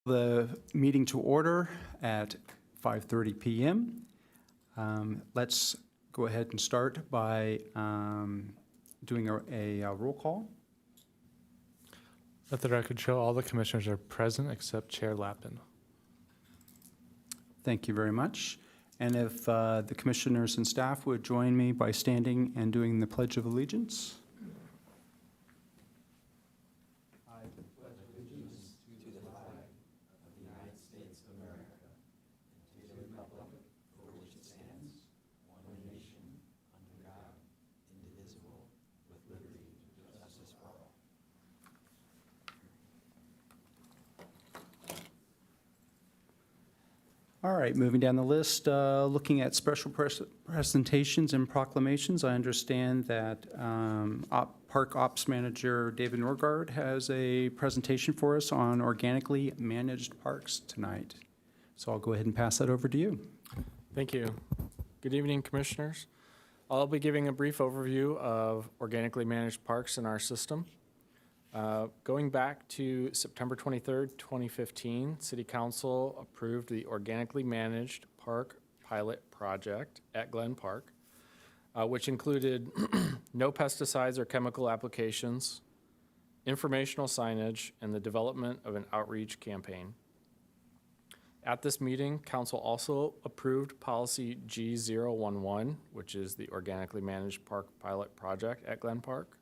The meeting to order at 5:30 p.m. Let's go ahead and start by doing a roll call. Let the record show all the commissioners are present except Chair Lappin. Thank you very much. And if the commissioners and staff would join me by standing and doing the Pledge of Allegiance. All right, moving down the list, looking at special presentations and proclamations, I understand that Park Ops Manager David Norgard has a presentation for us on organically managed parks tonight. So I'll go ahead and pass that over to you. Thank you. Good evening, Commissioners. I'll be giving a brief overview of organically managed parks in our system. Going back to September 23rd, 2015, City Council approved the Organically Managed Park Pilot Project at Glen Park, which included no pesticides or chemical applications, informational signage, and the development of an outreach campaign. At this meeting, Council also approved Policy G011, which is the Organically Managed Park Pilot Project at Glen Park.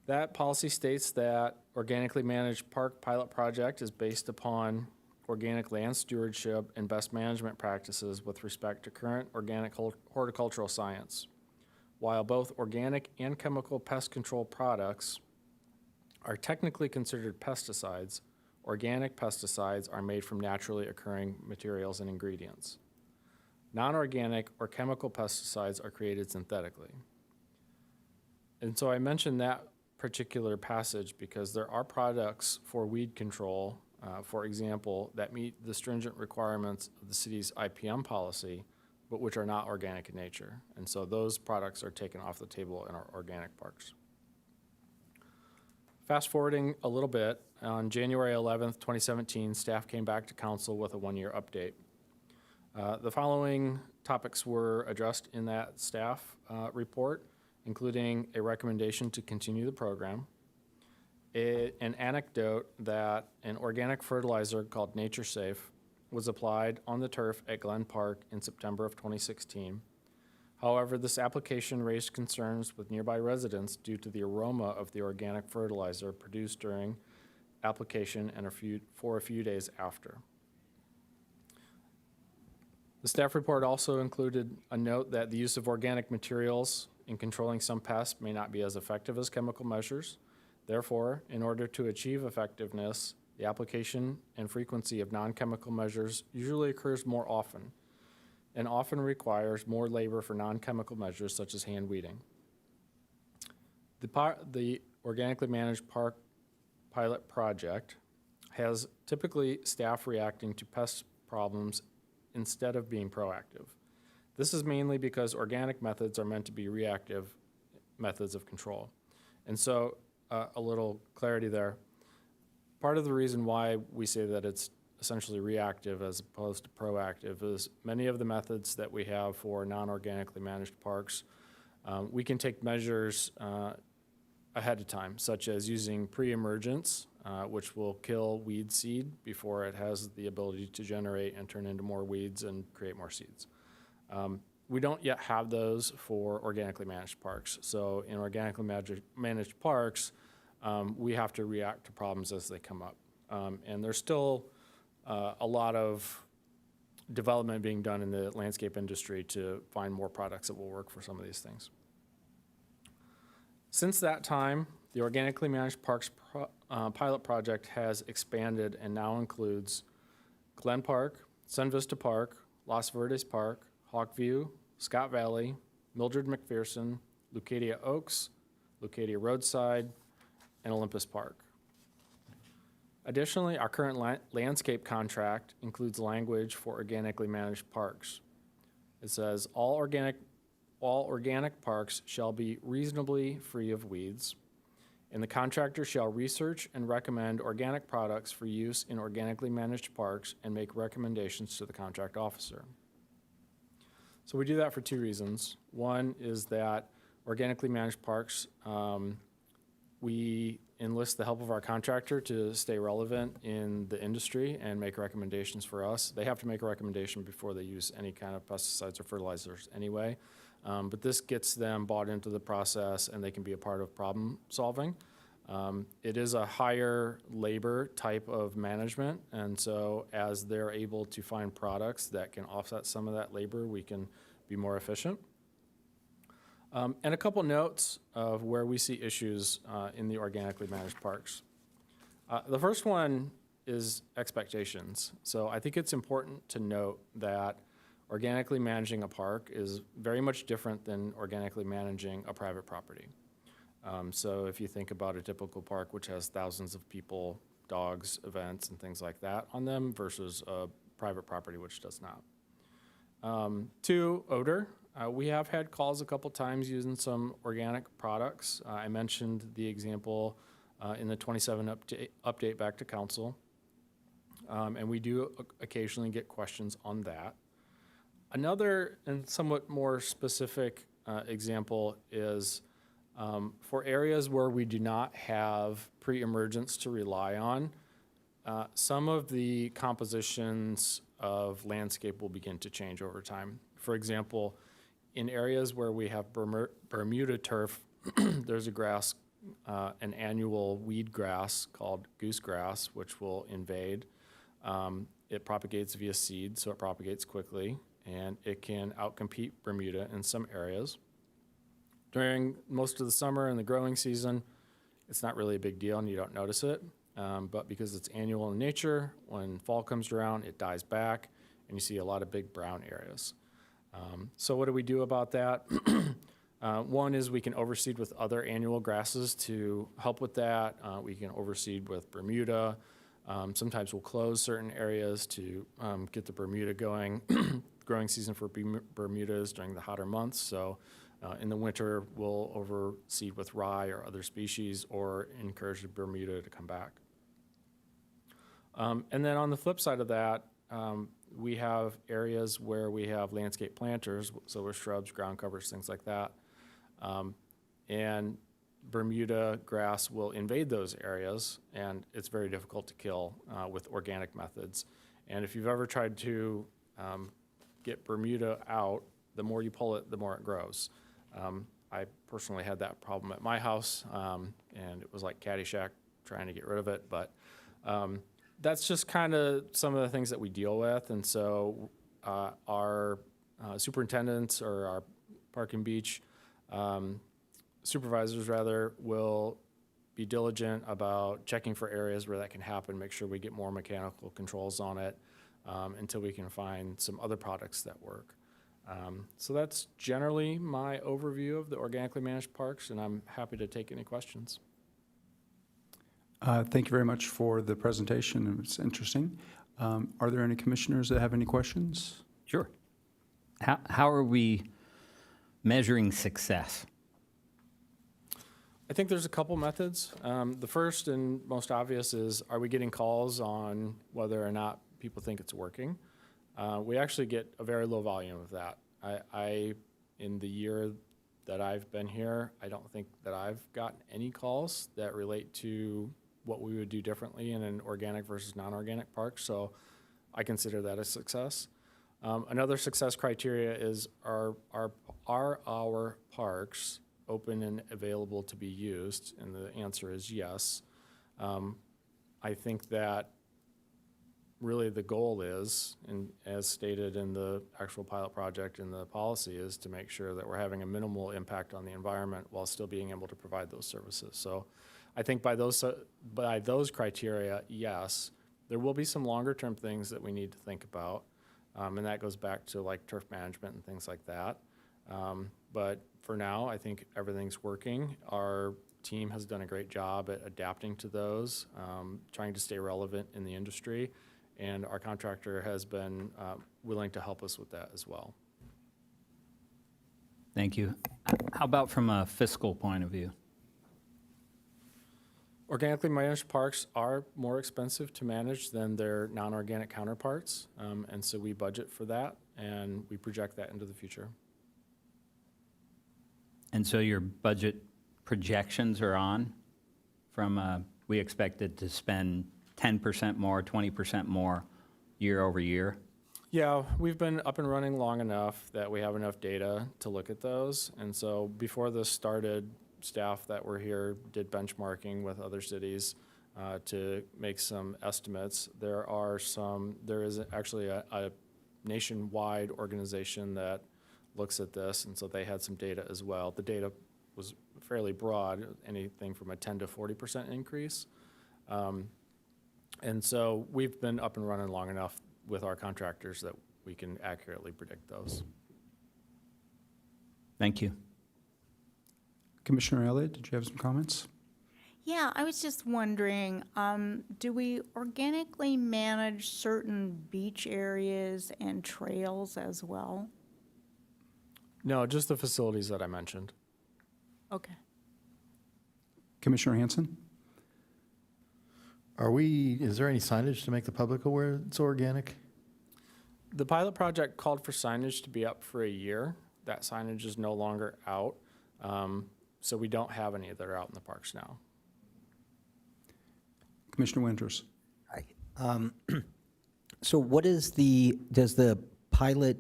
That policy states that organically managed park pilot project is based upon organic land stewardship and best management practices with respect to current organic horticultural science. While both organic and chemical pest control products are technically considered pesticides, organic pesticides are made from naturally occurring materials and ingredients. Non-organic or chemical pesticides are created synthetically. And so I mentioned that particular passage because there are products for weed control, for example, that meet the stringent requirements of the city's IPM policy, but which are not organic in nature. And so those products are taken off the table in our organic parks. Fast forwarding a little bit, on January 11th, 2017, staff came back to council with a one-year update. The following topics were addressed in that staff report, including a recommendation to continue the program, an anecdote that an organic fertilizer called Nature Safe was applied on the turf at Glen Park in September of 2016. However, this application raised concerns with nearby residents due to the aroma of the organic fertilizer produced during application and for a few days after. The staff report also included a note that the use of organic materials in controlling some pests may not be as effective as chemical measures. Therefore, in order to achieve effectiveness, the application and frequency of non-chemical measures usually occurs more often and often requires more labor for non-chemical measures such as hand weeding. The organically managed park pilot project has typically staff reacting to pest problems instead of being proactive. This is mainly because organic methods are meant to be reactive methods of control. And so a little clarity there. Part of the reason why we say that it's essentially reactive as opposed to proactive is many of the methods that we have for non-organically managed parks, we can take measures ahead of time, such as using pre-emergence, which will kill weed seed before it has the ability to generate and turn into more weeds and create more seeds. We don't yet have those for organically managed parks. So in organically managed parks, we have to react to problems as they come up. And there's still a lot of development being done in the landscape industry to find more products that will work for some of these things. Since that time, the Organically Managed Parks pilot project has expanded and now includes Glen Park, Sun Vista Park, Las Verdes Park, Hawkview, Scott Valley, Mildred McPherson, Leucadia Oaks, Leucadia Roadside, and Olympus Park. Additionally, our current landscape contract includes language for organically managed parks. It says, all organic parks shall be reasonably free of weeds, And the contractor shall research and recommend organic products for use in organically managed parks and make recommendations to the contract officer. So we do that for two reasons. One is that organically managed parks, we enlist the help of our contractor to stay relevant in the industry and make recommendations for us. They have to make a recommendation before they use any kind of pesticides or fertilizers anyway. But this gets them bought into the process and they can be a part of problem solving. It is a higher labor type of management, and so as they're able to find products that can offset some of that labor, we can be more efficient. And a couple notes of where we see issues in the organically managed parks. The first one is expectations. So I think it's important to note that organically managing a park is very much different than organically managing a private property. So if you think about a typical park, which has thousands of people, dogs, events, and things like that on them versus a private property, which does not. Two, odor. We have had calls a couple times using some organic products. I mentioned the example in the 27 update back to council. And we do occasionally get questions on that. Another and somewhat more specific example is for areas where we do not have pre-emergence to rely on, some of the compositions of landscape will begin to change over time. For example, in areas where we have Bermuda turf, there's a grass, an annual weed grass called goosegrass, which will invade. It propagates via seed, so it propagates quickly, and it can outcompete Bermuda in some areas. During most of the summer and the growing season, it's not really a big deal and you don't notice it. But because it's annual in nature, when fall comes around, it dies back and you see a lot of big brown areas. So what do we do about that? One is we can overseed with other annual grasses to help with that. We can overseed with Bermuda. Sometimes we'll close certain areas to get the Bermuda going. Growing season for Bermuda is during the hotter months, so in the winter, we'll overseed with rye or other species or encourage the Bermuda to come back. And then on the flip side of that, we have areas where we have landscape planters, so with shrubs, ground covers, things like that. And Bermuda grass will invade those areas, and it's very difficult to kill with organic methods. And if you've ever tried to get Bermuda out, the more you pull it, the more it grows. I personally had that problem at my house, and it was like Caddyshack trying to get rid of it. But that's just kind of some of the things that we deal with. And so our superintendents or our Park and Beach supervisors, rather, will be diligent about checking for areas where that can happen, make sure we get more mechanical controls on it until we can find some other products that work. So that's generally my overview of the organically managed parks, and I'm happy to take any questions. Thank you very much for the presentation. It was interesting. Are there any commissioners that have any questions? Sure. How are we measuring success? I think there's a couple methods. The first and most obvious is, are we getting calls on whether or not people think it's working? We actually get a very low volume of that. In the year that I've been here, I don't think that I've gotten any calls that relate to what we would do differently in an organic versus non-organic park, so I consider that a success. Another success criteria is, are our parks open and available to be used? And the answer is yes. I think that really the goal is, and as stated in the actual pilot project and the policy, is to make sure that we're having a minimal impact on the environment while still being able to provide those services. So I think by those criteria, yes, there will be some longer term things that we need to think about. And that goes back to like turf management and things like that. But for now, I think everything's working. Our team has done a great job at adapting to those, trying to stay relevant in the industry. And our contractor has been willing to help us with that as well. Thank you. How about from a fiscal point of view? Organically managed parks are more expensive to manage than their non-organic counterparts, and so we budget for that, and we project that into the future. And so your budget projections are on from, we expected to spend 10% more, 20% more year over year? Yeah, we've been up and running long enough that we have enough data to look at those. And so before this started, staff that were here did benchmarking with other cities to make some estimates. There is actually a nationwide organization that looks at this, and so they had some data as well. The data was fairly broad, anything from a 10 to 40% increase. And so we've been up and running long enough with our contractors that we can accurately predict those. Thank you. Commissioner Elliott, did you have some comments? Yeah, I was just wondering, do we organically manage certain beach areas and trails as well? No, just the facilities that I mentioned. Okay. Commissioner Hanson? Is there any signage to make the public aware it's organic? The pilot project called for signage to be up for a year. That signage is no longer out, so we don't have any that are out in the parks now. Commissioner Winters? Hi. So does the pilot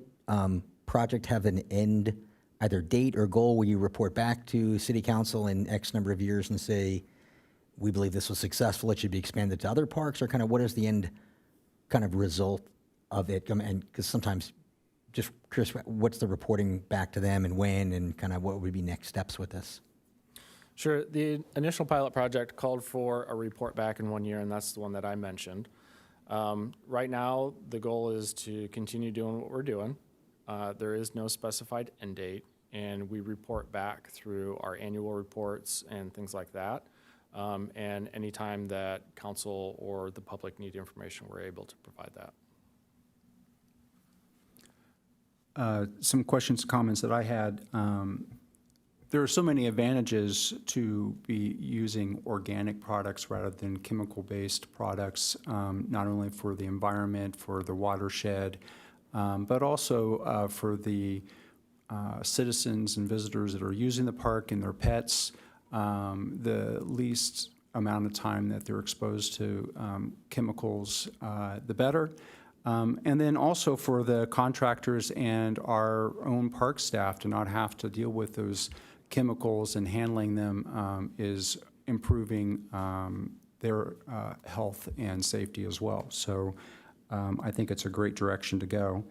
project have an end, either date or goal, where you report back to city council in X number of years and say, we believe this was successful, it should be expanded to other parks, or kind of what is the end kind of result of it? And because sometimes, just curious, what's the reporting back to them and when, and kind of what would be next steps with this? Sure. The initial pilot project called for a report back in 1 year, and that's the one that I mentioned. Right now, the goal is to continue doing what we're doing. There is no specified end date, and we report back through our annual reports and things like that. And anytime that council or the public need information, we're able to provide that. Some questions, comments that I had. There are so many advantages to be using organic products rather than chemical-based products, not only for the environment, for the watershed, but also for the citizens and visitors that are using the park and their pets. The least amount of time that they're exposed to chemicals, the better. And then also for the contractors and our own park staff to not have to deal with those chemicals and handling them is improving their health and safety as well. So I think it's a great direction to go.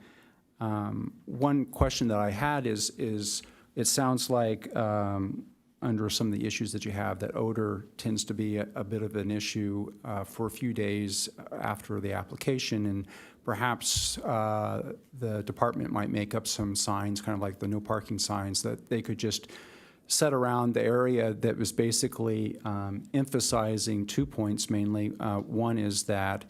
One question that I had is it sounds like under some of the issues that you have, that odor tends to be a bit of an issue for a few days after the application, and perhaps the department might make up some signs, kind of like the no parking signs, that they could just set around the area that was basically emphasizing 2 points mainly. One is that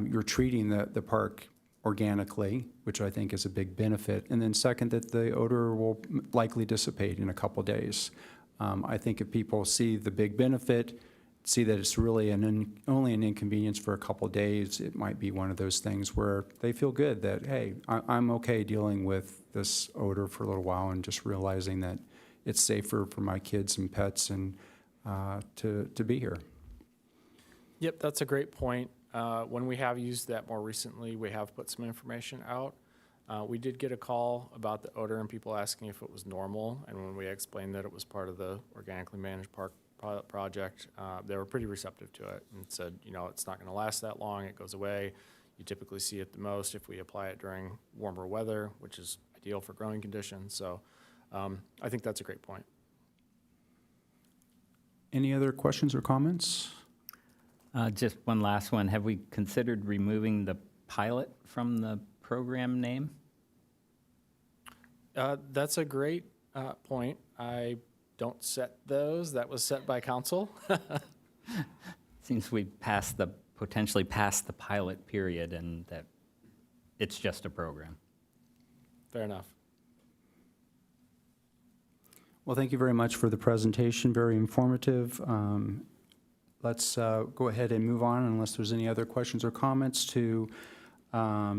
you're treating the park organically, which I think is a big benefit, and then second, that the odor will likely dissipate in a couple days. I think if people see the big benefit, see that it's really only an inconvenience for a couple days, it might be one of those things where they feel good that, hey, I'm okay dealing with this odor for a little while, and just realizing that it's safer for my kids and pets and to be here. Yep, that's a great point. When we have used that more recently, we have put some information out. We did get a call about the odor and people asking if it was normal, and when we explained that it was part of the organically managed park pilot project, they were pretty receptive to it and said, it's not going to last that long, it goes away. You typically see it the most if we apply it during warmer weather, which is ideal for growing conditions. So I think that's a great point. Any other questions or comments? Just one last one. Have we considered removing the pilot from the program name? That's a great point. I don't set those. That was set by council. Seems we potentially passed the pilot period, and that it's just a program. Fair enough. Well, thank you very much for the presentation, very informative. let's go ahead and move on unless there's any other questions or comments to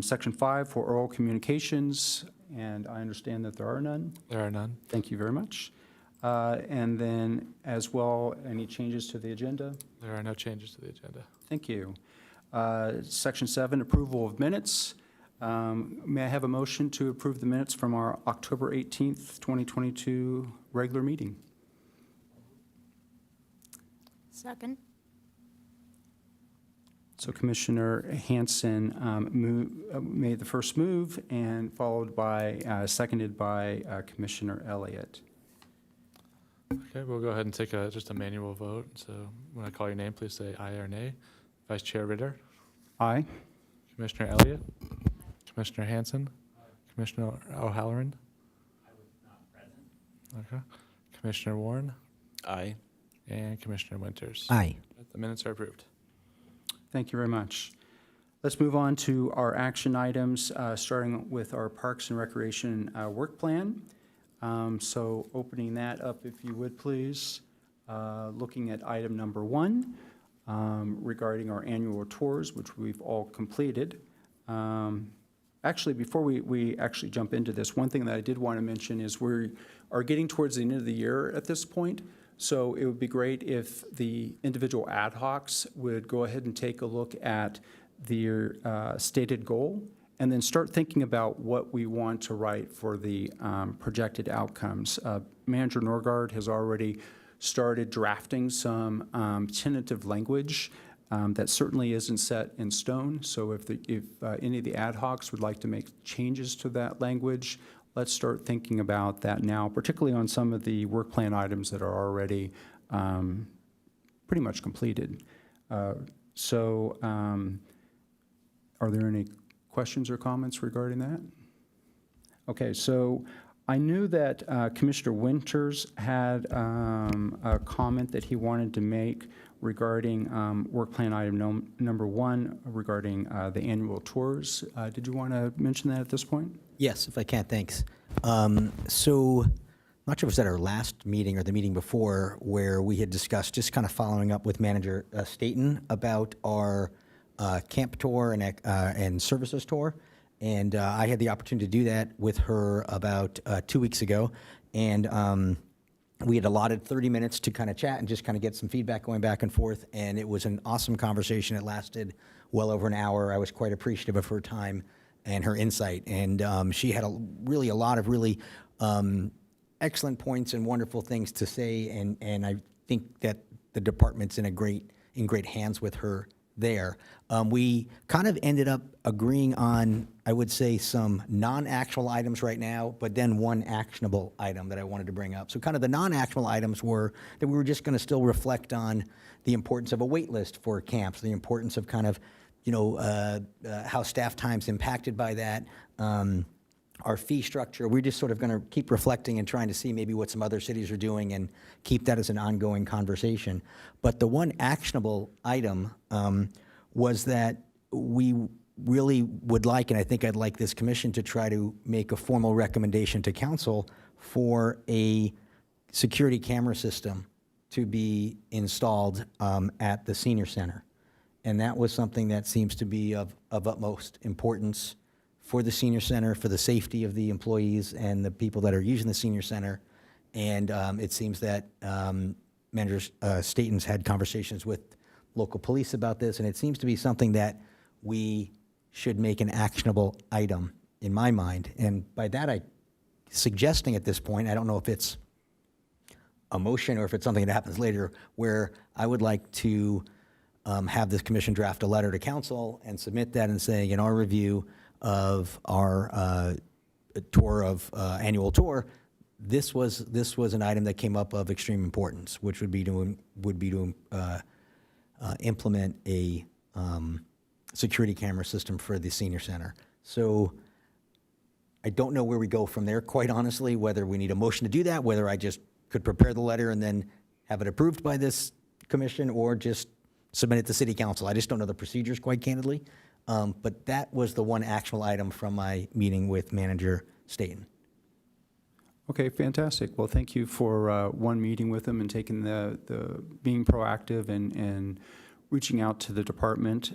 Section 5 for oral communications, and I understand that there are none. There are none. Thank you very much. And then as well, any changes to the agenda? There are no changes to the agenda. Thank you. Section 7, approval of minutes. May I have a motion to approve the minutes from our October 18th, 2022 regular meeting? Second? So Commissioner Hanson made the first move and followed by, seconded by Commissioner Elliott. Okay, we'll go ahead and take just a manual vote. So when I call your name, please say aye or nay. Vice Chair Ritter, Aye. Commissioner Elliott, Commissioner Hanson, Commissioner O'Halloran. I was not present. Okay. Commissioner Warren. Aye. And Commissioner Winters. Aye. The minutes are approved. Thank you very much. Let's move on to our action items, starting with our Parks and Recreation work plan. So opening that up, if you would, please. Looking at item number 1, regarding our annual tours, which we've all completed. Actually, before we actually jump into this, one thing that I did want to mention is we are getting towards the end of the year at this point. So it would be great if the individual ad hocs would go ahead and take a look at their stated goal and then start thinking about what we want to write for the projected outcomes. Manager Norgard has already started drafting some tentative language that certainly isn't set in stone. So if any of the ad hocs would like to make changes to that language, let's start thinking about that now, particularly on some of the work plan items that are already pretty much completed. So are there any questions or comments regarding that? Okay, so I knew that Commissioner Winters had a comment that he wanted to make regarding work plan item number 1 regarding the annual tours. Did you want to mention that at this point? Yes, if I can, thanks. So, I'm not sure if it was at our last meeting or the meeting before where we had discussed just kind of following up with Manager Staton about our camp tour and services tour. And I had the opportunity to do that with her about 2 weeks ago. And we had allotted 30 minutes to kind of chat and just kind of get some feedback going back and forth. And it was an awesome conversation. It lasted well over an hour. I was quite appreciative of her time and her insight. And she had a lot of really excellent points and wonderful things to say. And I think that the department's in great hands with her there. We kind of ended up agreeing on, I would say, some non-actionable items right now, but then one actionable item that I wanted to bring up. So kind of the non-actionable items were that we were just going to still reflect on the importance of a wait list for camps, the importance of kind of, how staff time's impacted by that, our fee structure. We're just sort of going to keep reflecting and trying to see maybe what some other cities are doing and keep that as an ongoing conversation. But the one actionable item was that we really would like, and I think I'd like this commission to try to make a formal recommendation to council for a security camera system to be installed at the senior center. And that was something that seems to be of utmost importance for the senior center, for the safety of the employees and the people that are using the senior center. And it seems that Manager Staton's had conversations with local police about this, and it seems to be something that we should make an actionable item in my mind. And by that, I'm suggesting at this point, I don't know if it's a motion or if it's something that happens later, where I would like to have this commission draft a letter to council and submit that and saying, in our review of our annual tour, this was an item that came up of extreme importance, which would be to implement a security camera system for the senior center. So I don't know where we go from there, quite honestly, whether we need a motion to do that, whether I just could prepare the letter and then have it approved by this commission, or just submit it to city council. I just don't know the procedures, quite candidly. But that was the one actual item from my meeting with Manager Staton. Okay, fantastic. Well, thank you for, one, meeting with them and taking being proactive and reaching out to the department.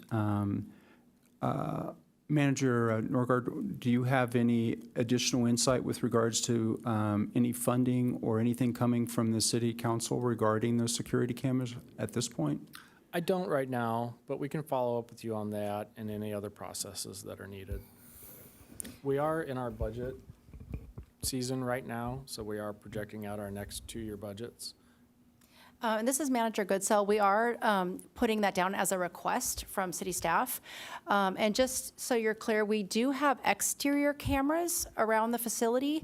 Manager Norgard, do you have any additional insight with regards to any funding or anything coming from the city council regarding those security cameras at this point? I don't right now, but we can follow up with you on that and any other processes that are needed. We are in our budget season right now, so we are projecting out our next 2-year budgets. And this is Manager Goodsell. We are putting that down as a request from city staff. And just so you're clear, we do have exterior cameras around the facility.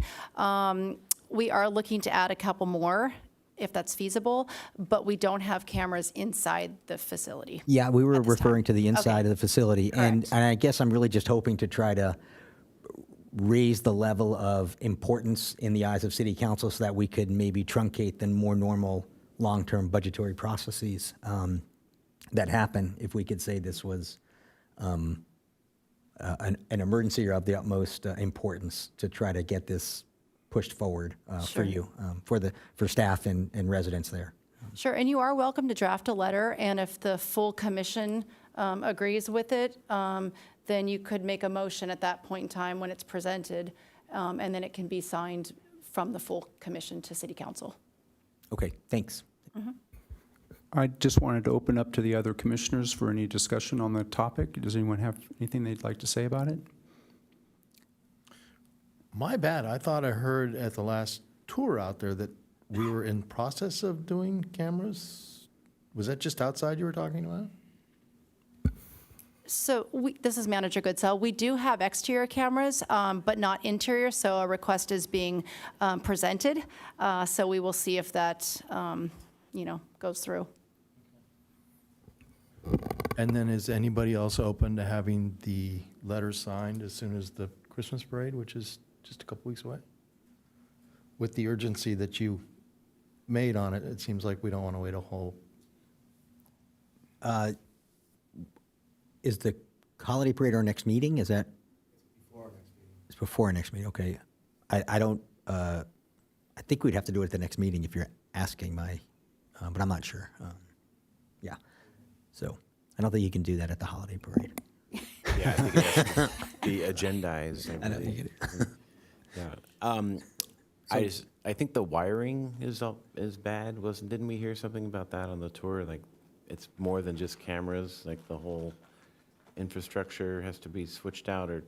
We are looking to add a couple more, if that's feasible, but we don't have cameras inside the facility. Yeah, we were at this time. referring to the inside Okay. of the facility. And Correct. I guess I'm really just hoping to try to raise the level of importance in the eyes of city council so that we could maybe truncate the more normal long-term budgetary processes that happen if we could say this was an emergency or of the utmost importance to try to get this pushed forward for Sure. you, for staff and residents there. Sure, and you are welcome to draft a letter, and if the full commission agrees with it, then you could make a motion at that point in time when it's presented, and then it can be signed from the full commission to city council. Okay, thanks. I just wanted to open up to the other commissioners for any discussion on the topic. Does anyone have anything they'd like to say about it? My bad. I thought I heard at the last tour out there that we were in process of doing cameras. Was that just outside you were talking about? So this is Manager Goodsell. We do have exterior cameras, but not interior, so a request is being presented. So we will see if that, goes through. And then is anybody else open to having the letter signed as soon as the Christmas parade, which is just a couple weeks away? With the urgency that you made on it, it seems like we don't want to wait a whole. Is the holiday parade our next meeting? Is that? It's before our next meeting. Okay. I don't, I think we'd have to do it at the next meeting if you're asking but I'm not sure. Yeah. So I don't think you can do that at the holiday parade. Yeah, I think it has to be agendized. I don't think it is. Yeah. I think the wiring is bad. Didn't we hear something about that on the tour? Like, it's more than just cameras. Like the whole infrastructure has to be switched out, or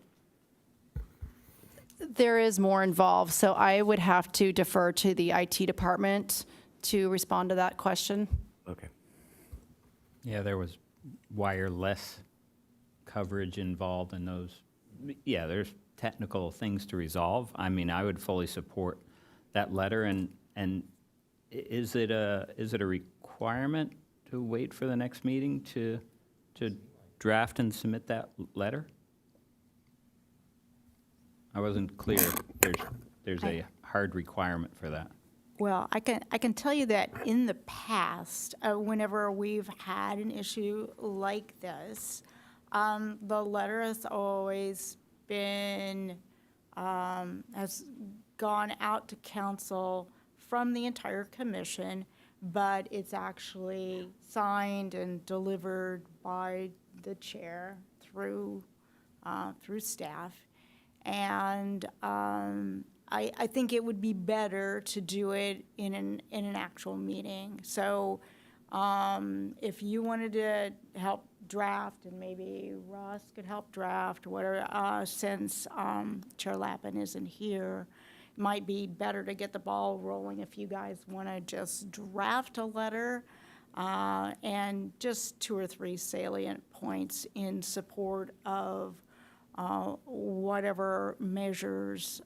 There is more involved, so I would have to defer to the IT department to respond to that question. okay. Yeah, there was wireless coverage involved in those. Yeah, there's technical things to resolve. I mean, I would fully support that letter, and is it a requirement to wait for the next meeting to draft and submit that letter? I wasn't clear. There's a hard requirement for that. Well, I can tell you that in the past, whenever we've had an issue like this, the letter has always been, has gone out to council from the entire commission, but it's actually signed and delivered by the chair through staff. And I think it would be better to do it in an actual meeting. So if you wanted to help draft, and maybe Ross could help draft, whatever, since Chair Lappin isn't here, it might be better to get the ball rolling if you guys want to just draft a letter and just 2 or 3 salient points in support of whatever measures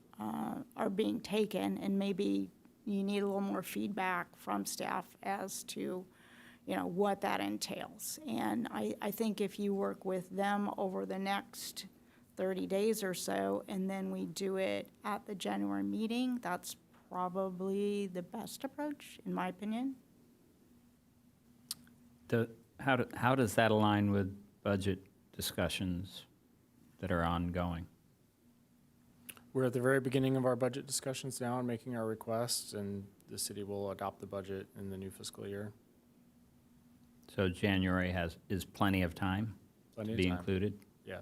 are being taken, and maybe you need a little more feedback from staff as to, what that entails. And I think if you work with them over the next 30 days or so, and then we do it at the January meeting, that's probably the best approach, in my opinion. How does that align with budget discussions that are ongoing? We're at the very beginning of our budget discussions now and making our requests, and the city will adopt the budget in the new fiscal year. So January is plenty of time Plenty to of be time. included? Yeah.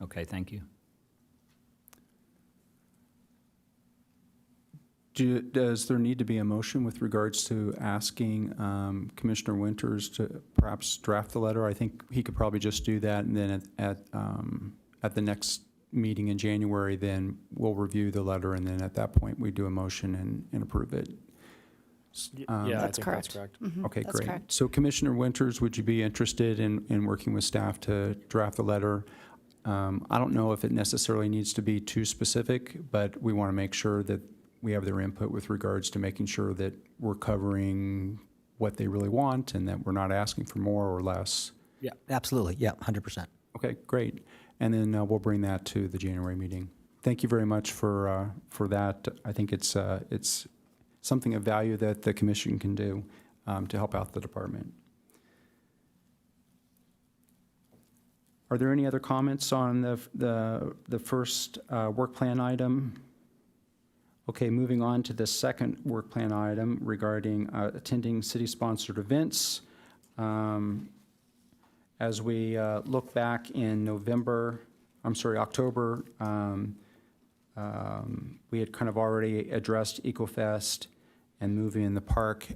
Okay, thank you. Does there need to be a motion with regards to asking Commissioner Winters to perhaps draft the letter? I think he could probably just do that, and then at the next meeting in January, then we'll review the letter, and then at that point, we do a motion and approve it. Yeah, I That's think correct. that's correct. Okay, That's great. correct. So Commissioner Winters, would you be interested in working with staff to draft the letter? I don't know if it necessarily needs to be too specific, but we want to make sure that we have their input with regards to making sure that we're covering what they really want and that we're not asking for more or less. Absolutely, yeah, 100%. Okay, great. And then we'll bring that to the January meeting. Thank you very much for that. I think it's something of value that the commission can do to help out the department. Are there any other comments on the first work plan item? Okay, moving on to the second work plan item regarding attending city-sponsored events. As we look back in October, we had kind of already addressed EcoFest and moving in the park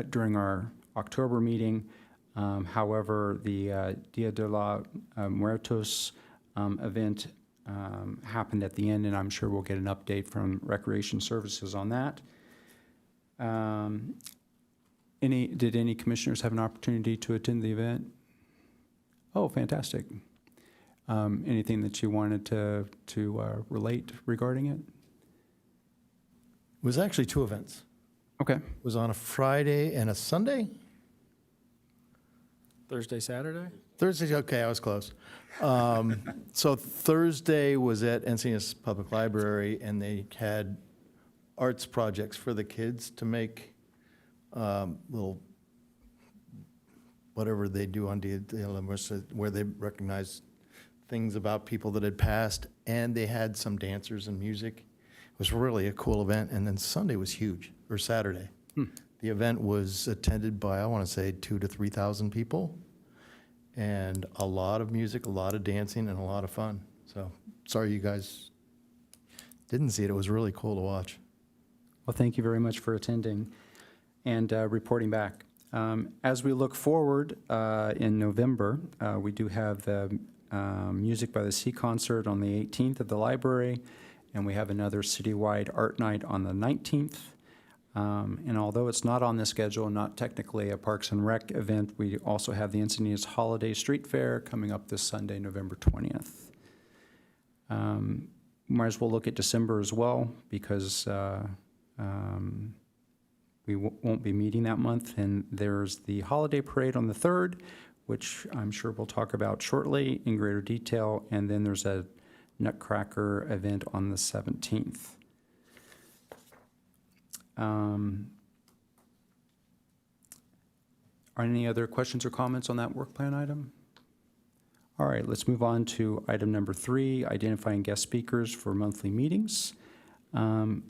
during our October meeting. However, the Dia de los Muertos event happened at the end, and I'm sure we'll get an update from Recreation Services on that. Did any commissioners have an opportunity to attend the event? Oh, fantastic. Anything that you wanted to relate regarding it? It was actually two events. Okay. It was on a Friday and a Sunday? Thursday, Saturday? Thursday, okay, I was close. So Thursday was at Encinitas Public Library, and they had arts projects for the kids to make little, whatever they do on Dia de los Muertos, where they recognize things about people that had passed, and they had some dancers and music. It was really a cool event, and then Sunday was huge, or Saturday. The event was attended by, I want to say, 2,000 to 3,000 people, and a lot of music, a lot of dancing, and a lot of fun. So, sorry you guys didn't see it. It was really cool to watch. Well, thank you very much for attending and reporting back. As we look forward in November, we do have the Music by the Sea concert on the 18th at the library, and we have another citywide art night on the 19th. And although it's not on the schedule, not technically a Parks and Rec event, we also have the Encinitas Holiday Street Fair coming up this Sunday, November 20th. Might as well look at December as well, because we won't be meeting that month. And there's the holiday parade on the 3rd, which I'm sure we'll talk about shortly in greater detail. And then there's a Nutcracker event on the 17th. Are any other questions or comments on that work plan item? All right, let's move on to item number 3, identifying guest speakers for monthly meetings. And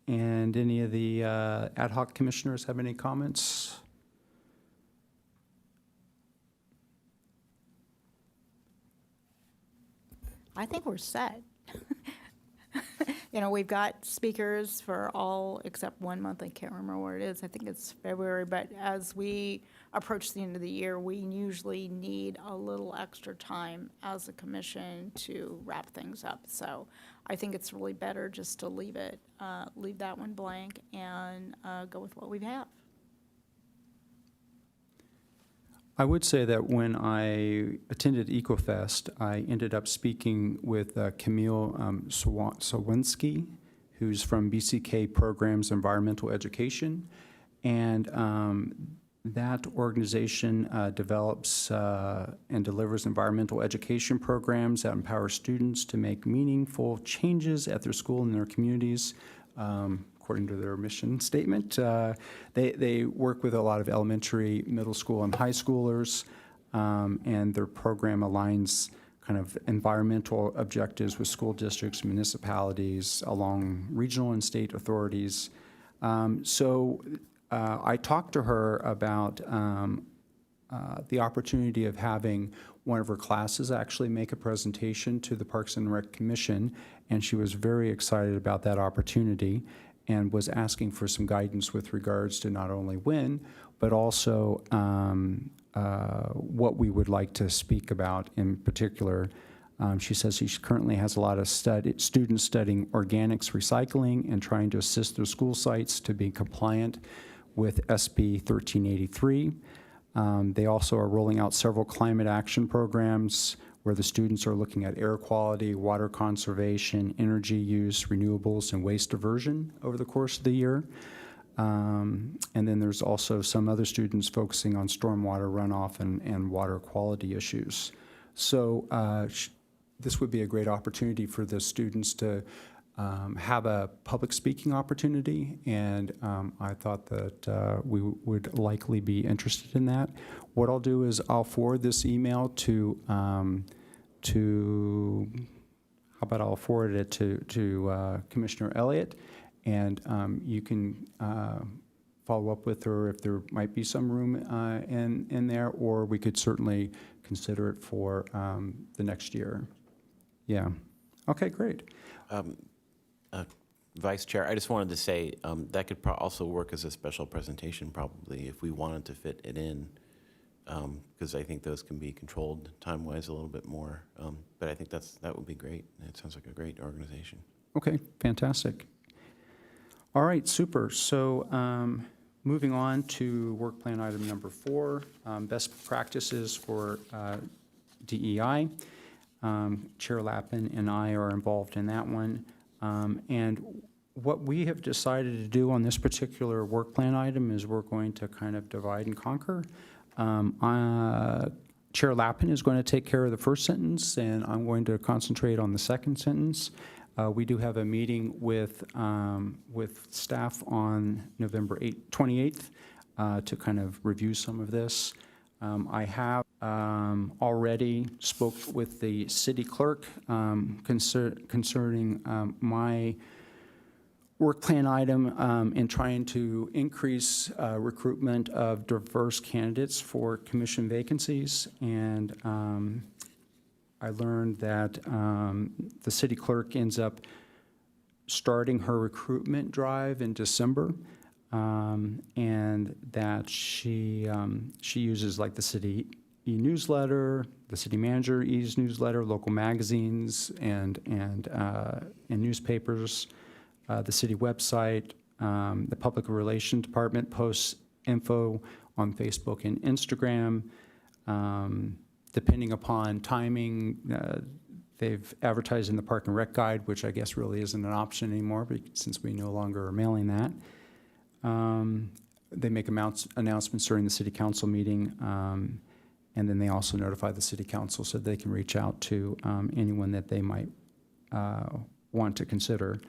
any of the ad hoc commissioners have any comments? I think we're set. We've got speakers for all except 1 month. I can't remember what it is. I think it's February. But as we approach the end of the year, we usually need a little extra time as a commission to wrap things up. So I think it's really better just to leave that one blank and go with what we have. I would say that when I attended EcoFest, I ended up speaking with Camille Sawinski, who's from BCK Programs Environmental Education. And that organization develops and delivers environmental education programs that empower students to make meaningful changes at their school and their communities. According to their mission statement. They work with a lot of elementary, middle school, and high schoolers, and their program aligns kind of environmental objectives with school districts, municipalities, along regional and state authorities. I talked to her about the opportunity of having one of her classes actually make a presentation to the Parks and Rec Commission, and she was very excited about that opportunity and was asking for some guidance with regards to not only when, but also what we would like to speak about in particular. She says she currently has a lot of students studying organics recycling and trying to assist their school sites to be compliant with SB 1383. They also are rolling out several climate action programs where the students are looking at air quality, water conservation, energy use, renewables, and waste diversion over the course of the year. And then there's also some other students focusing on stormwater runoff and water quality issues. So this would be a great opportunity for the students to have a public speaking opportunity, and I thought that we would likely be interested in that. What I'll do is I'll forward this email to how about I'll forward it to Commissioner Elliott, and you can follow up with her if there might be some room in there, or we could certainly consider it for the next year. Yeah. Okay, great. Vice Chair, I just wanted to say that could also work as a special presentation probably if we wanted to fit it in, because I think those can be controlled time-wise a little bit more. But I think that would be great. It sounds like a great organization. Okay, fantastic. All right, super. So moving on to work plan item number 4, best practices for DEI. Chair Lappin and I are involved in that one. And what we have decided to do on this particular work plan item is we're going to kind of divide and conquer. Chair Lappin is going to take care of the first sentence, and I'm going to concentrate on the second sentence. We do have a meeting with staff on November 28th to kind of review some of this. I have already spoke with the city clerk concerning my work plan item in trying to increase recruitment of diverse candidates for commission vacancies. And I learned that the city clerk ends up starting her recruitment drive in December. And that she uses like the city e-newsletter, the city manager e-newsletter, local magazines, and newspapers, the city website, the public relations department posts info on Facebook and Instagram. Depending upon timing, they've advertised in the Park and Rec Guide, which I guess really isn't an option anymore since we no longer are mailing that. They make announcements during the city council meeting, and then they also notify the city council so they can reach out to anyone that they might want to consider.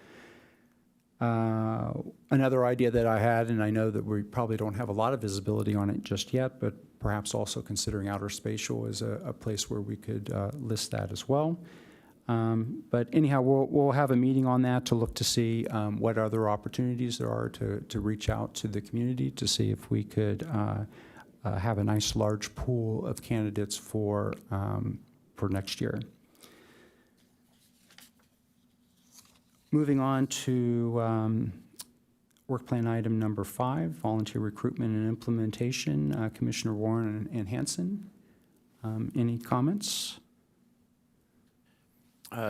Another idea that I had, and I know that we probably don't have a lot of visibility on it just yet, but perhaps also considering outer spatial as a place where we could list that as well. But anyhow, we'll have a meeting on that to look to see what other opportunities there are to reach out to the community to see if we could have a nice large pool of candidates for next year. Moving on to work plan item number 5, volunteer recruitment and implementation, Commissioner Warren and Hanson. Any comments?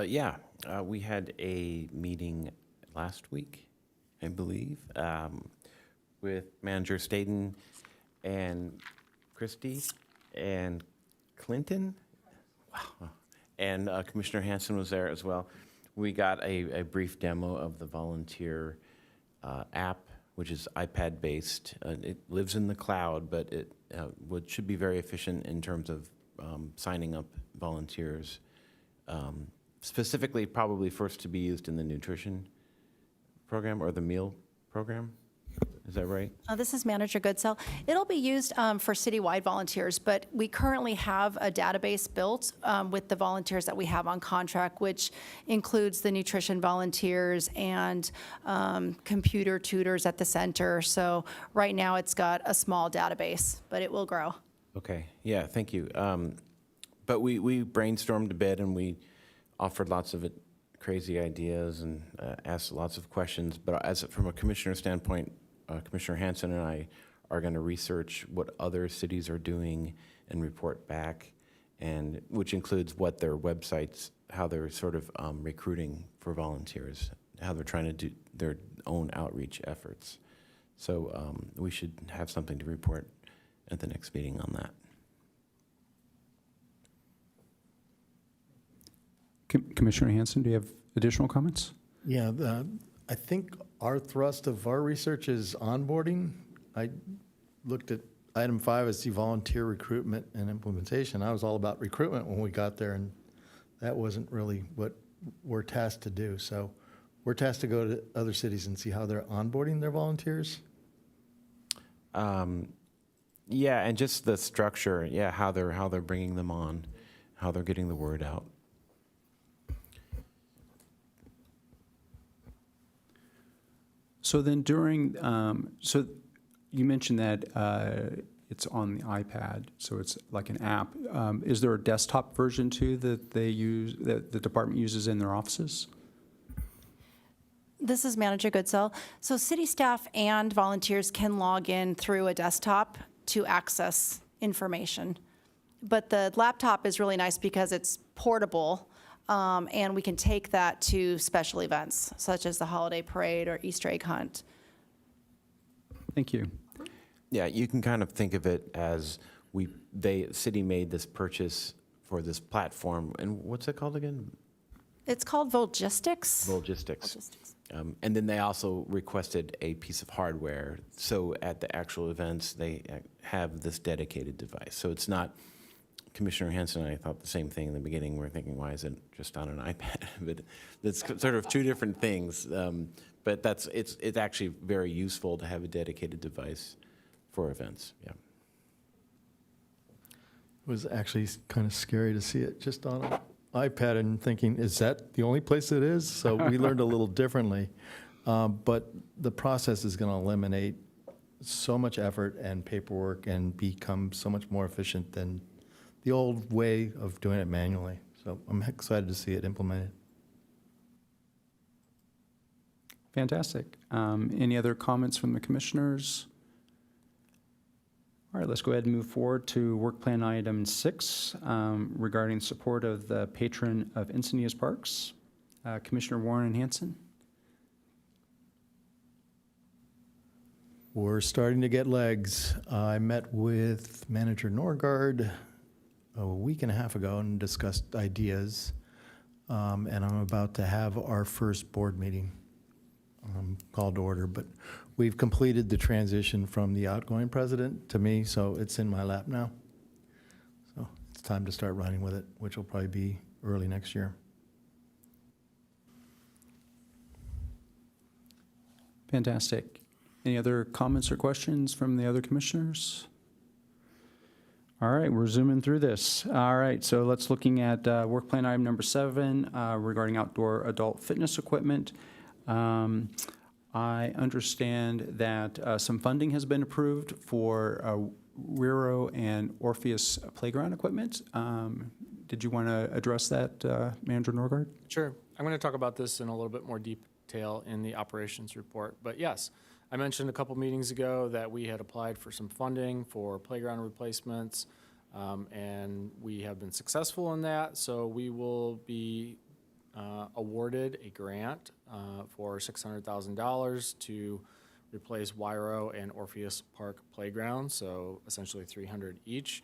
Yeah, we had a meeting last week, I believe, with Manager Staten and Christie and Clinton. Wow. And Commissioner Hanson was there as well. We got a brief demo of the volunteer app, which is iPad-based. It lives in the cloud, but it should be very efficient in terms of signing up volunteers. Specifically, probably first to be used in the nutrition program or the meal program. Is that right? This is Manager Goodsell. It'll be used for citywide volunteers, but we currently have a database built with the volunteers that we have on contract, which includes the nutrition volunteers and computer tutors at the center. So right now, it's got a small database, but it will grow. Okay, yeah, thank you. But we brainstormed a bit and we offered lots of crazy ideas and asked lots of questions. But from a commissioner standpoint, Commissioner Hanson and I are going to research what other cities are doing and report back, and which includes what their websites, how they're sort of recruiting for volunteers, how they're trying to do their own outreach efforts. So we should have something to report at the next meeting on that. Commissioner Hanson, do you have additional comments? Yeah, I think our thrust of our research is onboarding. I looked at item 5 as the volunteer recruitment and implementation. I was all about recruitment when we got there, and that wasn't really what we're tasked to do. So we're tasked to go to other cities and see how they're onboarding their volunteers. Yeah, and just the structure, yeah, how they're bringing them on, how they're getting the word out. So then during, so you mentioned that it's on the iPad, so it's like an app. Is there a desktop version too that they use, that the department uses in their offices? This is Manager Goodsell. So city staff and volunteers can log in through a desktop to access information. But the laptop is really nice because it's portable, and we can take that to special events, such as the holiday parade or Easter egg hunt. Thank you. Yeah, you can kind of think of it as city made this purchase for this platform, and what's it called again? It's called Volgistics. Logistics. And then they also requested a piece of hardware, so at the actual events, they have this dedicated device. So it's not, Commissioner Hanson and I thought the same thing in the beginning. We're thinking, why is it just on an iPad? But it's sort of two different things. But it's actually very useful to have a dedicated device for events, yeah. It was actually kind of scary to see it just on an iPad and thinking, is that the only place it is? So we learned a little differently. But the process is going to eliminate so much effort and paperwork and become so much more efficient than the old way of doing it manually. So I'm excited to see it implemented. Fantastic. Any other comments from the commissioners? All right, let's go ahead and move forward to work plan item 6 regarding support of the patron of Encinitas Parks. Commissioner Warren and Hanson. We're starting to get legs. I met with Manager Norgard a week and a half ago and discussed ideas. And I'm about to have our first board meeting called to order. But we've completed the transition from the outgoing president to me, so it's in my lap now. So it's time to start running with it, which will probably be early next year. Fantastic. Any other comments or questions from the other commissioners? All right, we're zooming through this. All right, so let's looking at work plan item number 7 regarding outdoor adult fitness equipment. I understand that some funding has been approved for Rero and Orpheus playground equipment. Did you want to address that, Manager Norgard? Sure. I'm going to talk about this in a little bit more detail in the operations report. But yes, I mentioned a couple meetings ago that we had applied for some funding for playground replacements, and we have been successful in that. So we will be awarded a grant for $600,000 to replace Wyro and Orpheus Park playgrounds, so essentially $300 each.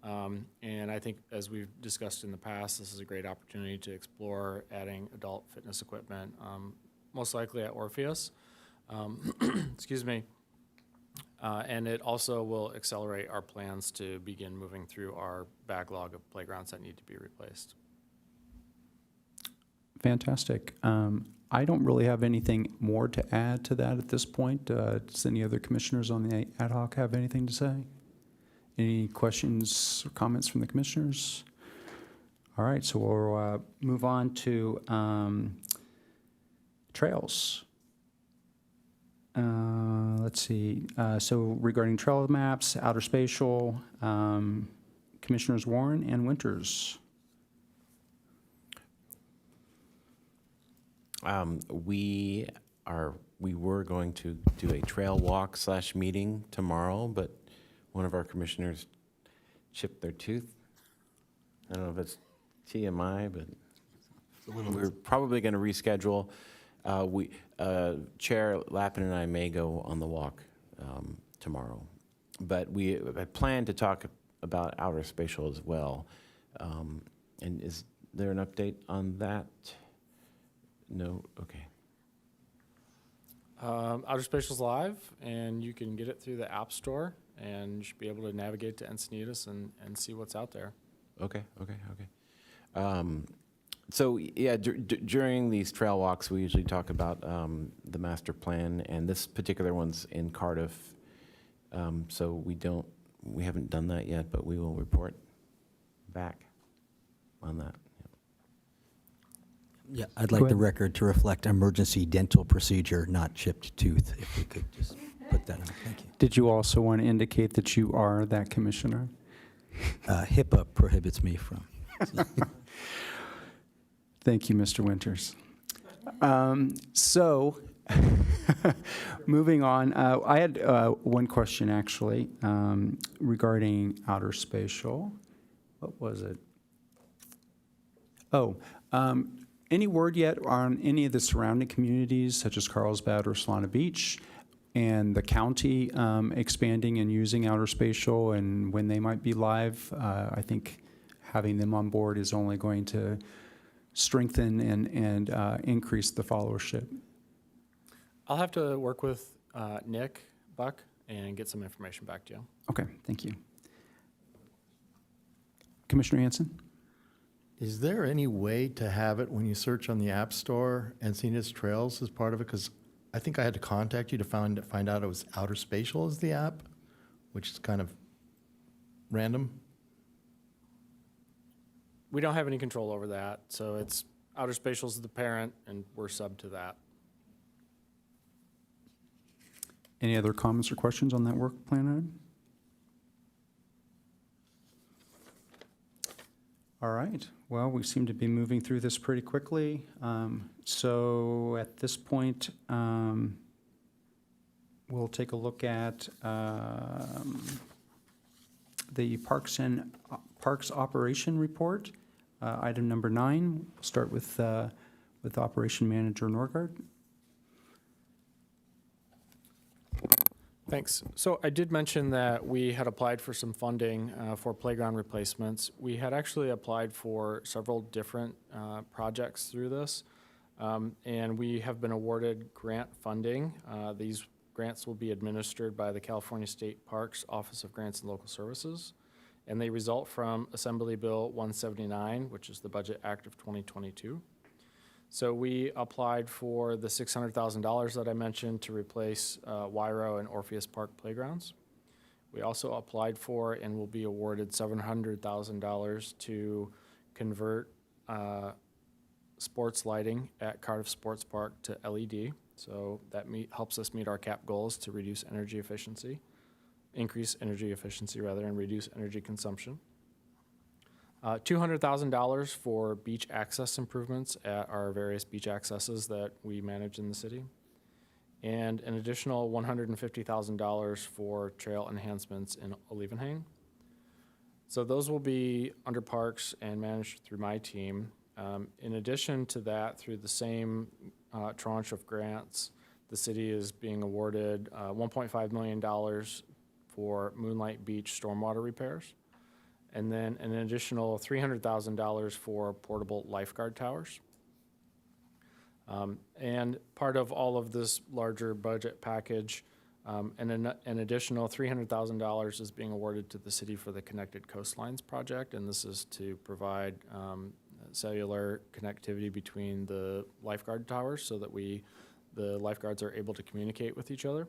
And I think, as we've discussed in the past, this is a great opportunity to explore adding adult fitness equipment, most likely at Orpheus. Excuse me. And it also will accelerate our plans to begin moving through our backlog of playgrounds that need to be replaced. Fantastic. I don't really have anything more to add to that at this point. Does any other commissioners on the ad hoc have anything to say? Any questions or comments from the commissioners? All right, so we'll move on to trails. Let's see. So regarding trail maps, outer spatial, Commissioners Warren and Winters. We were going to do a trail walk / meeting tomorrow, but one of our commissioners chipped their tooth. I don't know if it's TMI, but we're probably going to reschedule. Chair Lappin and I may go on the walk tomorrow, but I plan to talk about outer spatial as well. And is there an update on that? No? Okay. Outer Spatial's live, and you can get it through the App Store, and you should be able to navigate to Encinitas and see what's out there. Okay. So yeah, during these trail walks, we usually talk about the master plan, and this particular one's in Cardiff. So we haven't done that yet, but we will report back on that. Yeah, I'd Go like the ahead. record to reflect emergency dental procedure, not chipped tooth, if we could just put that on. Thank you. Did you also want to indicate that you are that commissioner? HIPAA prohibits me from. Thank you, Mr. Winters. So, moving on, I had one question actually regarding outer spatial. What was it? Oh, any word yet on any of the surrounding communities such as Carlsbad or Solana Beach and the county expanding and using outer spatial and when they might be live? I think having them on board is only going to strengthen and increase the followership. I'll have to work with Nick Buck and get some information back to you. Okay, thank you. Commissioner Hanson? Is there any way to have it when you search on the App Store, Encinitas Trails as part of it? Because I think I had to contact you to find out it was Outer Spatial as the app, which is kind of random. We don't have any control over that, so it's Outer Spatial's the parent, and we're sub to that. Any other comments or questions on that work plan item? All right, well, we seem to be moving through this pretty quickly. So at this point, we'll take a look at the Parks Operation Report. Item number 9, we'll start with Operation Manager Norgard. Thanks. So I did mention that we had applied for some funding for playground replacements. We had actually applied for several different projects through this, and we have been awarded grant funding. These grants will be administered by the California State Parks Office of Grants and Local Services, and they result from Assembly Bill 179, which is the Budget Act of 2022. So we applied for the $600,000 that I mentioned to replace Wyro and Orpheus Park playgrounds. We also applied for and will be awarded $700,000 to convert sports lighting at Cardiff Sports Park to LED. So that helps us meet our CAP goals to reduce energy efficiency, increase energy efficiency rather, and reduce energy consumption. $200,000 for beach access improvements at our various beach accesses that we manage in the city. And an additional $150,000 for trail enhancements in Olivenhain. So those will be under Parks and managed through my team. In addition to that, through the same tranche of grants, the city is being awarded $1.5 million for Moonlight Beach stormwater repairs, and then an additional $300,000 for portable lifeguard towers. And part of all of this larger budget package, an additional $300,000 is being awarded to the city for the Connected Coastlines project, and this is to provide cellular connectivity between the lifeguard towers so that the lifeguards are able to communicate with each other.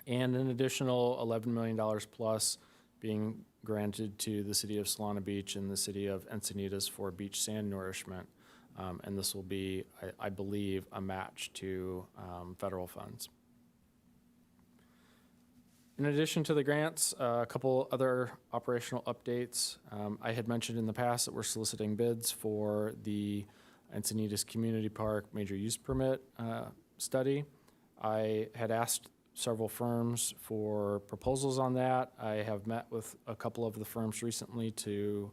And an additional $11 million plus being granted to the city of Solana Beach and the city of Encinitas for beach sand nourishment. And this will be, I believe, a match to federal funds. In addition to the grants, a couple other operational updates. I had mentioned in the past that we're soliciting bids for the Encinitas Community Park Major Use Permit study. I had asked several firms for proposals on that. I have met with a couple of the firms recently to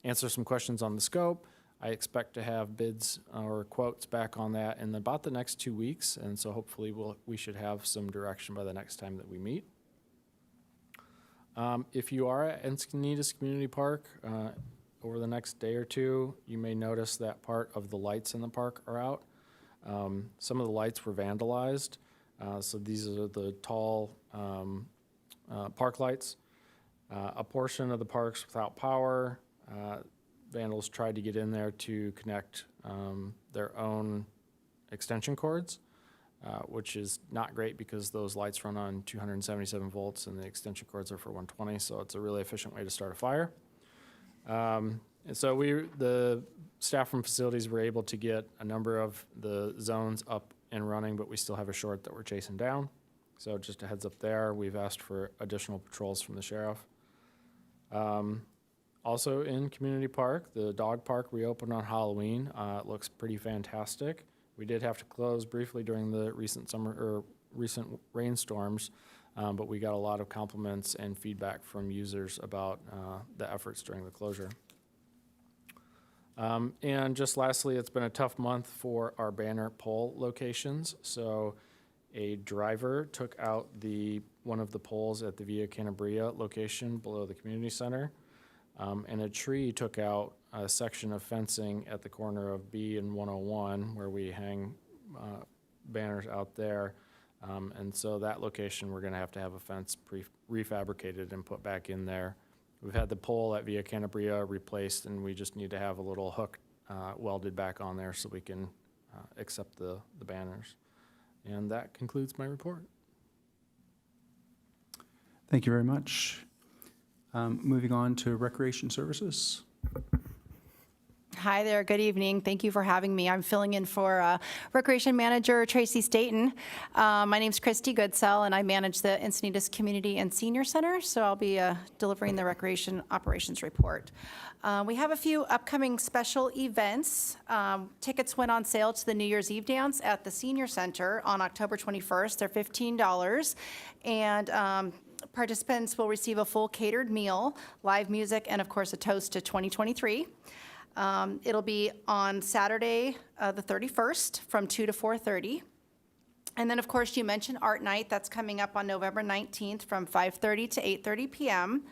answer some questions on the scope. I expect to have bids or quotes back on that in about the next 2 weeks, and so hopefully we should have some direction by the next time that we meet. If you are at Encinitas Community Park over the next day or two, you may notice that part of the lights in the park are out. Some of the lights were vandalized, so these are the tall park lights. A portion of the park's without power. Vandals tried to get in there to connect their own extension cords, which is not great because those lights run on 277 volts and the extension cords are for 120, so it's a really efficient way to start a fire. And so the staff from facilities were able to get a number of the zones up and running, but we still have a short that we're chasing down. So just a heads up there. We've asked for additional patrols from the sheriff. Also in Community Park, the dog park reopened on Halloween. It looks pretty fantastic. We did have to close briefly during the recent rainstorms, but we got a lot of compliments and feedback from users about the efforts during the closure. And just lastly, it's been a tough month for our banner pole locations. So a driver took out one of the poles at the Via Canabria location below the community center. And a tree took out a section of fencing at the corner of B and 101 where we hang banners out there. And so that location, we're going to have a fence refabricated and put back in there. We've had the pole at Via Canabria replaced, and we just need to have a little hook welded back on there so we can accept the banners. And that concludes my report. Thank you very much. Moving on to Recreation Services. Hi there, good evening. Thank you for having me. I'm filling in for Recreation Manager Tracy Staten. My name's Christy Goodsell, and I manage the Encinitas Community and Senior Center, so I'll be delivering the Recreation Operations Report. We have a few upcoming special events. Tickets went on sale to the New Year's Eve dance at the Senior Center on October 21st. They're $15, and participants will receive a full catered meal, live music, and of course a toast to 2023. It'll be on Saturday, the 31st from 2 to 4:30. And then, of course, you mentioned Art Night. That's coming up on November 19th from 5:30 to 8:30 p.m.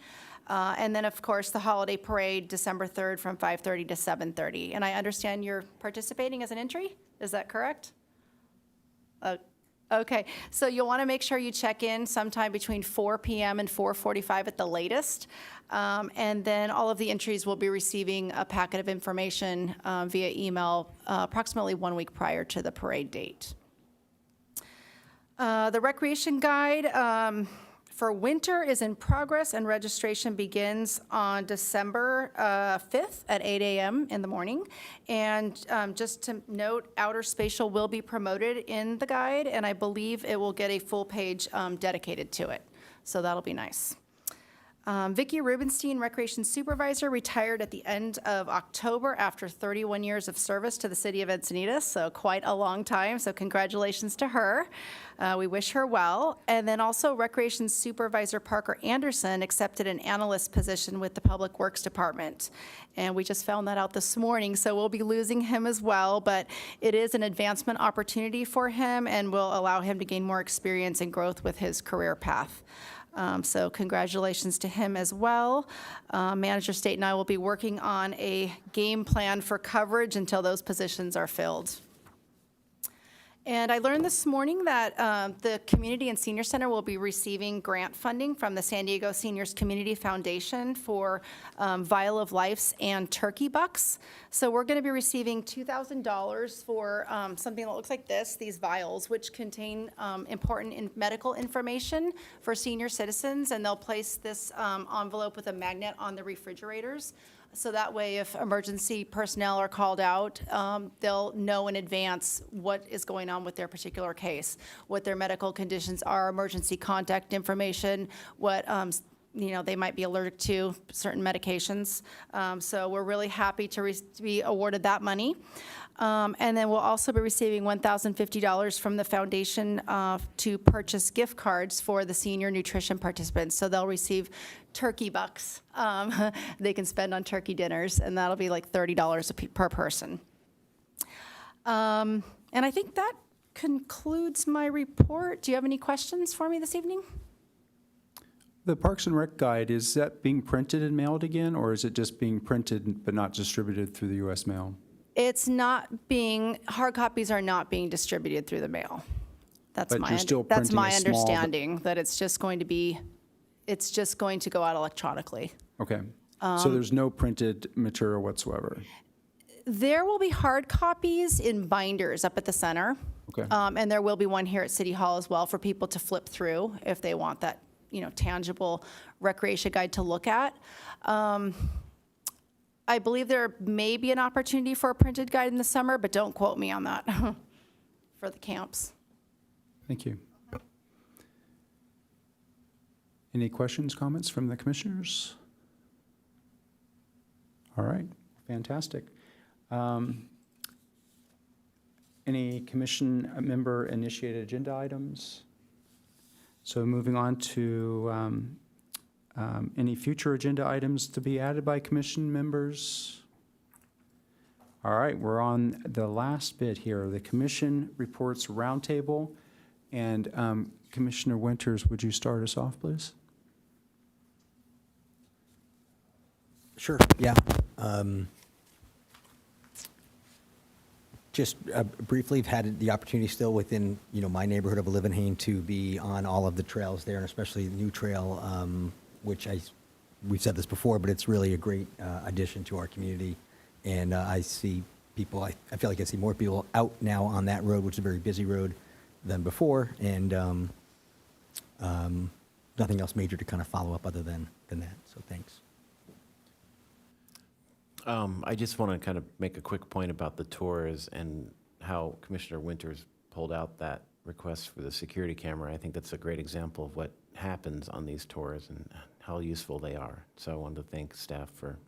And then, of course, the Holiday Parade, December 3rd from 5:30 to 7:30. And I understand you're participating as an entry? Is that correct? Okay, so you'll want to make sure you check in sometime between 4 p.m. and 4:45 at the latest. And then all of the entries will be receiving a packet of information via email approximately 1 week prior to the parade date. The recreation guide for winter is in progress, and registration begins on December 5th at 8 a.m. in the morning. And just to note, outer spatial will be promoted in the guide, and I believe it will get a full page dedicated to it. So that'll be nice. Vicki Rubenstein, Recreation Supervisor, retired at the end of October after 31 years of service to the city of Encinitas, so quite a long time, so congratulations to her. We wish her well. And then also Recreation Supervisor Parker Anderson accepted an analyst position with the Public Works Department. And we just found that out this morning, so we'll be losing him as well, but it is an advancement opportunity for him and will allow him to gain more experience and growth with his career path. So congratulations to him as well. Manager State and I will be working on a game plan for coverage until those positions are filled. And I learned this morning that the Community and Senior Center will be receiving grant funding from the San Diego Seniors Community Foundation for Vial of Life's and turkey bucks. So we're going to be receiving $2,000 for something that looks like this, these vials, which contain important medical information for senior citizens, and they'll place this envelope with a magnet on the refrigerators. So that way, if emergency personnel are called out, they'll know in advance what is going on with their particular case, what their medical conditions are, emergency contact information, what they might be allergic to, certain medications. So we're really happy to be awarded that money. And then we'll also be receiving $1,050 from the foundation to purchase gift cards for the senior nutrition participants. So they'll receive turkey bucks they can spend on turkey dinners, and that'll be like $30 per person. And I think that concludes my report. Do you have any questions for me this evening? The Parks and Rec Guide, is that being printed and mailed again, or is it just being printed but not distributed through the U.S. mail? It's not being, hard copies are not being distributed through the mail. That's But my, you're still that's printing my a small- understanding, that it's just going to go out electronically. Okay. So there's no printed material whatsoever? There will be hard copies in binders up at the center. Okay. And there will be one here at City Hall as well for people to flip through if they want that, tangible recreation guide to look at. I believe there may be an opportunity for a printed guide in the summer, but don't quote me on that for the camps. Thank you. Any questions, comments from the commissioners? All right, fantastic. Any commission member initiated agenda items? So moving on to any future agenda items to be added by commission members? All right, we're on the last bit here, the commission reports roundtable. And Commissioner Winters, would you start us off, please? Sure, yeah. Just briefly, I've had the opportunity still within, my neighborhood of Livenhain to be on all of the trails there, and especially the new trail, which we've said this before, but it's really a great addition to our community. And I see people, I feel like I see more people out now on that road, which is a very busy road, than before, and nothing else major to kind of follow up other than that, so thanks. I just want to kind of make a quick point about the tours and how Commissioner Winters pulled out that request for the security camera. I think that's a great example of what happens on these tours and how useful they are. So I wanted to thank staff for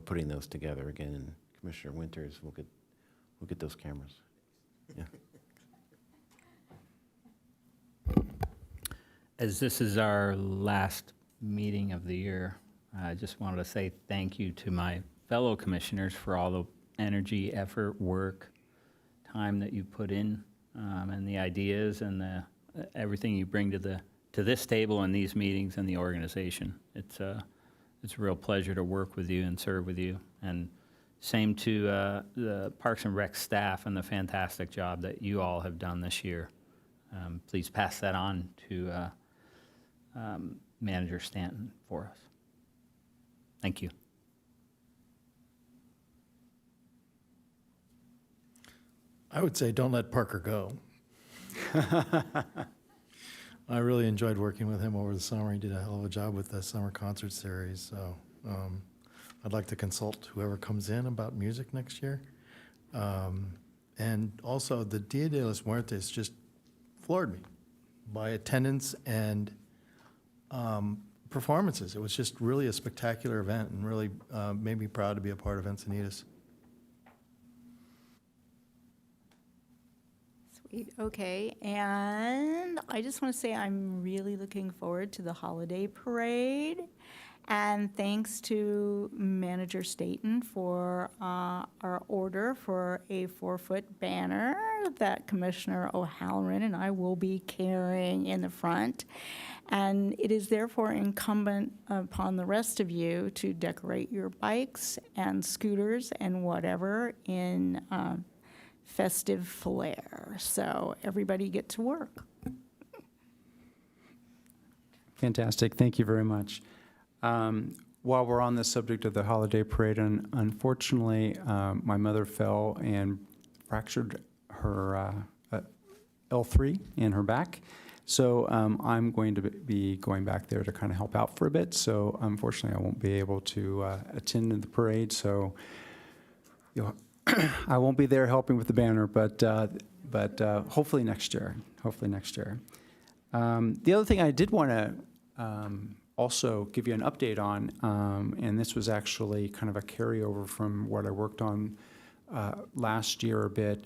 putting those together again. And Commissioner Winters, we'll get those cameras. Yeah. As this is our last meeting of the year, I just wanted to say thank you to my fellow commissioners for all the energy, effort, work, time that you put in, and the ideas and everything you bring to this table and these meetings and the organization. It's a real pleasure to work with you and serve with you. And same to the Parks and Rec staff and the fantastic job that you all have done this year. Please pass that on to Manager Stanton for us. Thank you. I would say don't let Parker go. I really enjoyed working with him over the summer. He did a hell of a job with the summer concert series. So I'd like to consult whoever comes in about music next year. And also, the Dia de los Muertos just floored me by attendance and performances. It was just really a spectacular event and really made me proud to be a part of Encinitas. Sweet, okay. And I just want to say I'm really looking forward to the holiday parade. And thanks to Manager Staten for our order for a 4-foot banner that Commissioner O'Halloran and I will be carrying in the front. And it is therefore incumbent upon the rest of you to decorate your bikes and scooters and whatever in festive flair. So everybody get to work. Fantastic. Thank you very much. While we're on the subject of the holiday parade, unfortunately, my mother fell and fractured her L3 in her back. So I'm going to be going back there to kind of help out for a bit. So unfortunately, I won't be able to attend the parade. So I won't be there helping with the banner, but hopefully next year. Hopefully next year. The other thing I did want to also give you an update on, and this was actually kind of a carryover from what I worked on last year a bit.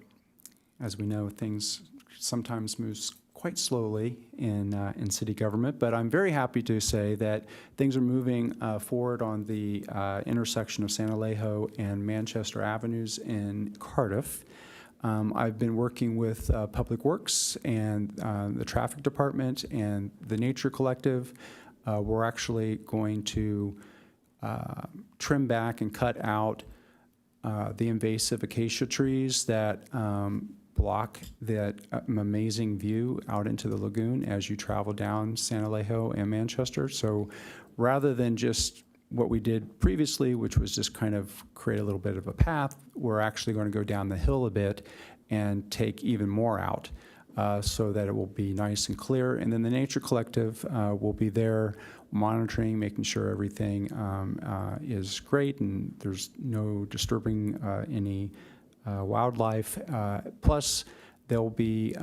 As we know, things sometimes move quite slowly in city government, but I'm very happy to say that things are moving forward on the intersection of San Alejo and Manchester Avenues in Cardiff. I've been working with Public Works and the Traffic Department and the Nature Collective. We're actually going to trim back and cut out the invasive acacia trees that block that amazing view out into the lagoon as you travel down San Alejo and Manchester. So rather than just what we did previously, which was just kind of create a little bit of a path, we're actually going to go down the hill a bit and take even more out so that it will be nice and clear. And then the Nature Collective will be there monitoring, making sure everything is great and there's no disturbing any wildlife. Plus, they'll be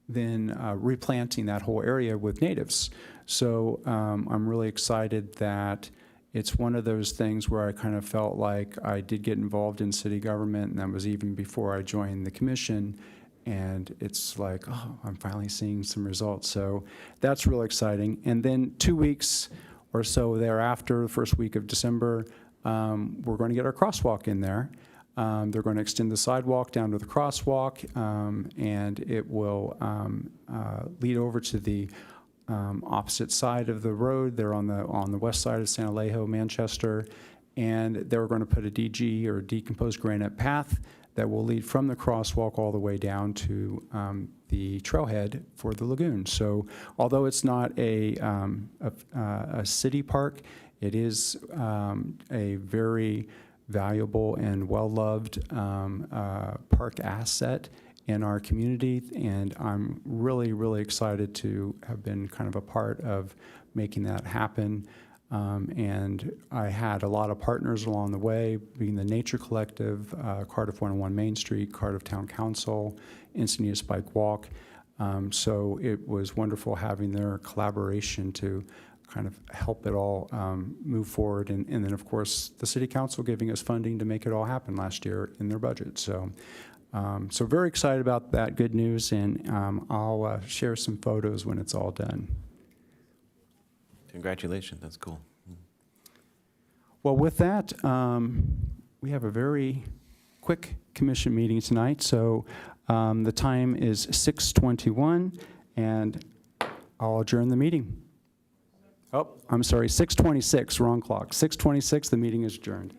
then replanting that whole area with natives. So I'm really excited that it's one of those things where I kind of felt like I did get involved in city government, and that was even before I joined the commission. And it's like, oh, I'm finally seeing some results. So that's really exciting. And then 2 weeks or so thereafter, the first week of December, we're going to get our crosswalk in there. They're going to extend the sidewalk down to the crosswalk, and it will lead over to the opposite side of the road. They're on the west side of San Alejo, Manchester, and they're going to put a DG, or decomposed granite path, that will lead from the crosswalk all the way down to the trailhead for the lagoon. So although it's not a city park, it is a very valuable and well-loved park asset in our community, and I'm really, really excited to have been kind of a part of making that happen. And I had a lot of partners along the way, being the Nature Collective, Cardiff 101 Main Street, Cardiff Town Council, Encinitas Bike Walk. So it was wonderful having their collaboration to kind of help it all move forward. And then, of course, the City Council giving us funding to make it all happen last year in their budget. So, so very excited about that good news, and I'll share some photos when it's all done. Congratulations, that's cool. Well, with that, we have a very quick commission meeting tonight. So the time is 6:21, and I'll adjourn the meeting. Oh, I'm sorry, 6:26, wrong clock. 6:26, the meeting is adjourned.